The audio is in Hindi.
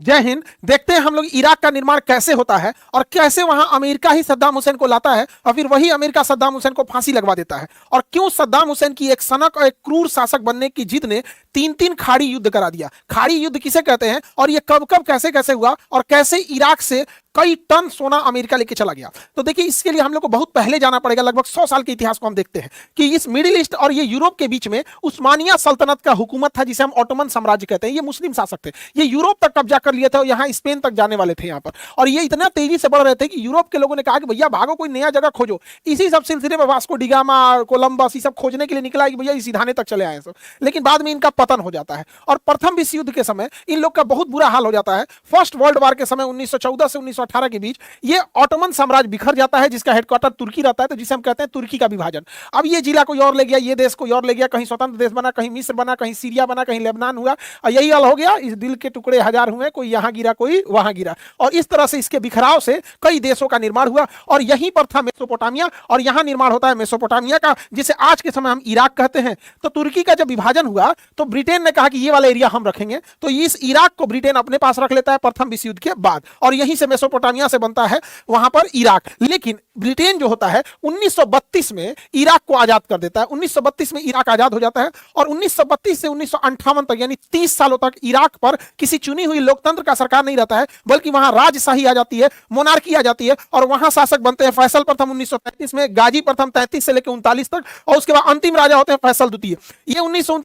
जय हिंद। देखते हैं हम लोग इराक का निर्माण कैसे होता है और कैसे वहां अमेरिका ही सद्दाम हुसैन को लाता है और फिर वही अमेरिका सद्दाम हुसैन को फांसी लगवा देता है। और क्यों सद्दाम हुसैन की एक सनक और एक क्रूर शासक बनने की जिद ने तीन तीन खाड़ी युद्ध करा दिया। खाड़ी युद्ध किसे कहते हैं और ये कब कब कैसे कैसे हुआ और कैसे इराक से कई टन सोना अमेरिका लेके चला गया। तो देखिए, इसके लिए हम लोग को बहुत पहले जाना पड़ेगा। लगभग 100 साल के इतिहास को हम देखते हैं कि इस मिडिल ईस्ट और ये यूरोप के बीच में उस्मानिया सल्तनत का हुकूमत था, जिसे हम ऑटोमन साम्राज्य कहते हैं। ये मुस्लिम शासक थे, ये यूरोप तक कब्जा कर लिए थे और यहाँ स्पेन तक जाने वाले थे यहाँ पर। और ये इतना तेजी से बढ़ रहे थे कि यूरोप के लोगों ने कहा कि भैया भागो, कोई नया जगह खोजो। इसी सब सिलसिले में वास्को डिगामा, कोलंबस, ये सब खोजने के लिए निकला कि भैया इस सिधाने तक चले आए सब। लेकिन बाद में इनका पतन हो जाता है और प्रथम विश्व युद्ध के समय इन लोग का बहुत बुरा हाल हो जाता है। फर्स्ट वर्ल्ड वॉर के समय 1914 से 1918 के बीच ये ऑटोमन साम्राज्य बिखर जाता है, जिसका हेडक्वार्टर तुर्की रहता है, तो जिसे हम कहते हैं तुर्की का विभाजन। अब ये जिला कोई और ले गया, ये देश कोई और ले गया, कहीं स्वतंत्र देश बना, कहीं मिस्र बना, कहीं सीरिया बना, कहीं लेबनान हुआ, और यही हाल हो गया। इस दिल के टुकड़े हजार हुए, कोई यहां गिरा कोई वहां गिरा। और इस तरह से इसके बिखराव से कई देशों का निर्माण हुआ और यहीं पर था मेसोपोटामिया। और यहां निर्माण होता है मेसोपोटामिया का, जिसे आज के समय हम इराक कहते हैं। तो तुर्की का जब विभाजन हुआ तो ब्रिटेन ने कहा कि ये वाला एरिया हम रखेंगे, तो इस इराक को ब्रिटेन अपने पास रख लेता है प्रथम विश्व युद्ध के बाद, और यहीं से मेसोपोटामिया से बनता है वहां पर इराक। लेकिन ब्रिटेन जो होता है 1932 में इराक को आजाद कर देता है। 1932 में इराक आजाद हो जाता है और 1932 से 1958 तक यानी 30 सालों तक इराक पर किसी चुनी हुई लोकतंत्र का सरकार नहीं रहता है, बल्कि वहां राजशाही आ जाती है, मोनार्की आ जाती है। और वहां शासक बनते हैं फैसल प्रथम 1933 में, गाजी प्रथम 33 से लेकर 39 तक, और उसके बाद अंतिम राजा होते हैं फैसल द्वितीय। ये 19